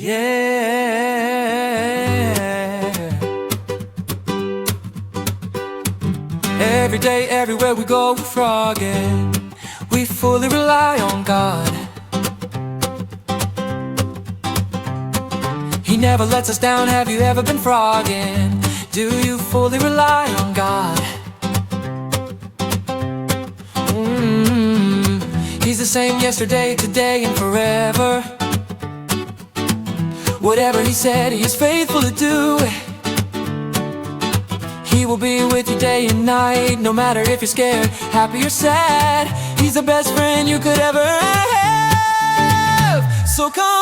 Yeah. Every day, everywhere we go, we're frogging. We fully rely on God. He never lets us down. Have you ever been frogging? Do you fully rely on God? He's the same yesterday, today, and forever. Whatever he said, he is faithful to do. He will be with you day and night, no matter if you're scared, happy or sad. He's the best friend you could ever have. So come